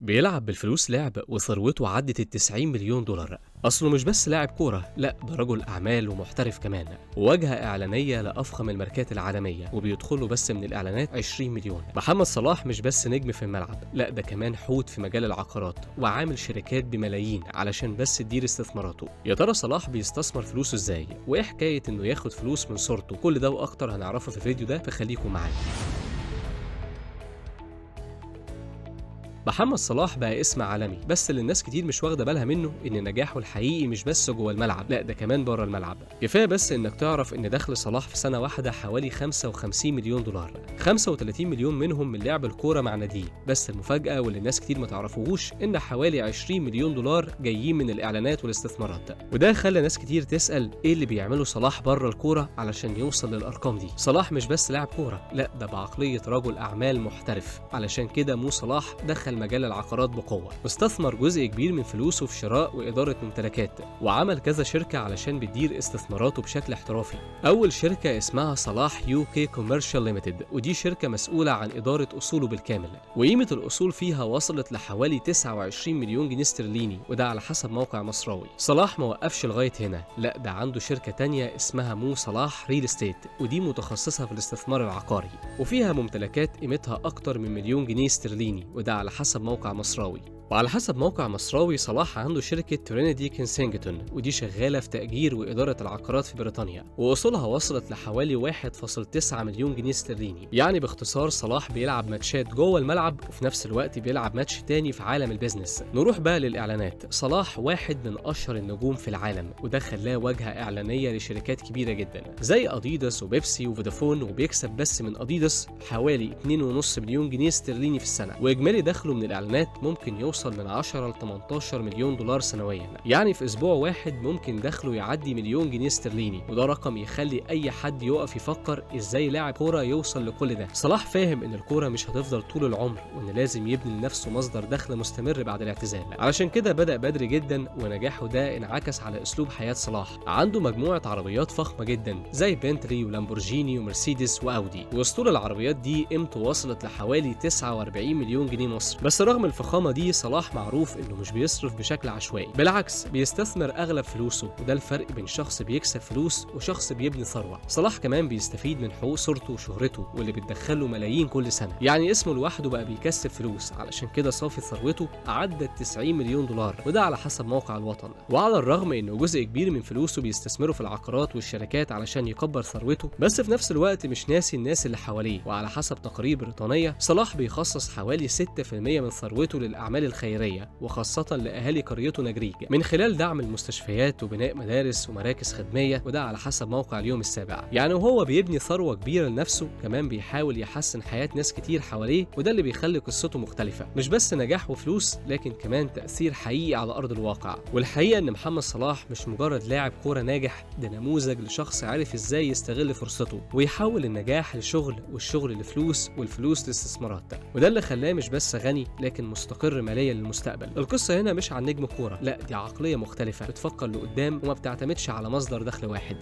بيلعب بالفلوس لعب وثروته عدت ال90 مليون دولار. أصله مش بس لاعب كورة، لأ ده رجل أعمال ومحترف كمان، وواجهة إعلانية لأفخم الماركات العالمية وبيدخله بس من الإعلانات 20 مليون. محمد صلاح مش بس نجم في الملعب، لأ ده كمان حوت في مجال العقارات وعامل شركات بملايين علشان بس تدير استثماراته. يا ترى صلاح بيستثمر فلوسه إزاي؟ وإيه حكاية إنه ياخد فلوس من صورته؟ كل ده وأكتر هنعرفه في الفيديو ده، فخليكم معانا. محمد صلاح بقى اسم عالمي، بس اللي الناس كتير مش واخده بالها منه ان نجاحه الحقيقي مش بس جوه الملعب، لا ده كمان بره الملعب. كفايه بس انك تعرف ان دخل صلاح في سنه واحده حوالي 55 مليون دولار، 35 مليون منهم من لعب الكوره مع ناديه. بس المفاجاه واللي الناس كتير ما تعرفوهوش ان حوالي 20 مليون دولار جايين من الاعلانات والاستثمارات. وده خلى ناس كتير تسال ايه اللي بيعمله صلاح بره الكوره علشان يوصل للارقام دي. صلاح مش بس لاعب كوره، لا ده بعقليه رجل اعمال محترف، علشان كده مو صلاح دخل مجال العقارات بقوة، واستثمر جزء كبير من فلوسه في شراء وإدارة ممتلكات، وعمل كذا شركة علشان بتدير استثماراته بشكل احترافي. أول شركة اسمها صلاح يو كي كوميرشال ليميتد، ودي شركة مسؤولة عن إدارة أصوله بالكامل، وقيمة الأصول فيها وصلت لحوالي 29 مليون جنيه استرليني، وده على حسب موقع مصراوي. صلاح ما وقفش لغاية هنا، لا ده عنده شركة تانية اسمها مو صلاح ريل استيت، ودي متخصصة في الاستثمار العقاري، وفيها ممتلكات قيمتها أكتر من مليون جنيه استرليني، وده على حسب موقع مصراوي. وعلى حسب موقع مصراوي صلاح عنده شركة ترينيتي كنسينجتون، ودي شغالة في تأجير وإدارة العقارات في بريطانيا، وأصولها وصلت لحوالي 1.9 مليون جنيه استرليني. يعني باختصار صلاح بيلعب ماتشات جوه الملعب وفي نفس الوقت بيلعب ماتش تاني في عالم البيزنس. نروح بقى للإعلانات. صلاح واحد من أشهر النجوم في العالم، وده خلاه واجهة إعلانية لشركات كبيرة جدا زي أديداس وبيبسي وفودافون، وبيكسب بس من أديداس حوالي 2.5 مليون جنيه استرليني في السنة، وإجمالي دخله من الإعلانات ممكن يوصل من 10 ل 18 مليون دولار سنويا. يعني في اسبوع واحد ممكن دخله يعدي مليون جنيه استرليني، وده رقم يخلي اي حد يقف يفكر ازاي لاعب كوره يوصل لكل ده. صلاح فاهم ان الكوره مش هتفضل طول العمر، وان لازم يبني لنفسه مصدر دخل مستمر بعد الاعتزال. علشان كده بدأ بدري جدا، ونجاحه ده انعكس على اسلوب حياة صلاح. عنده مجموعة عربيات فخمة جدا زي بنتلي ولامبورجيني ومرسيدس واودي، واسطول العربيات دي قيمته وصلت لحوالي 49 مليون جنيه مصري. بس رغم الفخامة دي صلاح معروف انه مش بيصرف بشكل عشوائي، بالعكس بيستثمر اغلب فلوسه، وده الفرق بين شخص بيكسب فلوس وشخص بيبني ثروه. صلاح كمان بيستفيد من حقوق صورته وشهرته واللي بتدخله ملايين كل سنه، يعني اسمه لوحده بقى بيكسب فلوس، علشان كده صافي ثروته عدت 90 مليون دولار، وده على حسب موقع الوطن. وعلى الرغم انه جزء كبير من فلوسه بيستثمره في العقارات والشركات علشان يكبر ثروته، بس في نفس الوقت مش ناسي الناس اللي حواليه. وعلى حسب تقارير بريطانيه صلاح بيخصص حوالي 6% من ثروته للاعمال الخيريه، وخاصة لأهالي قريته نجريج، من خلال دعم المستشفيات وبناء مدارس ومراكز خدمية، وده على حسب موقع اليوم السابع. يعني وهو بيبني ثروة كبيرة لنفسه، كمان بيحاول يحسن حياة ناس كتير حواليه، وده اللي بيخلي قصته مختلفة، مش بس نجاح وفلوس لكن كمان تأثير حقيقي على أرض الواقع. والحقيقة إن محمد صلاح مش مجرد لاعب كورة ناجح، ده نموذج لشخص عارف إزاي يستغل فرصته ويحول النجاح لشغل، والشغل لفلوس، والفلوس لاستثمارات، وده اللي خلاه مش بس غني لكن مستقر ماليا للمستقبل. القصة هنا مش عن نجم كورة، لا دي عقلية مختلفة بتفكر لقدام وما بتعتمدش على مصدر دخل واحد.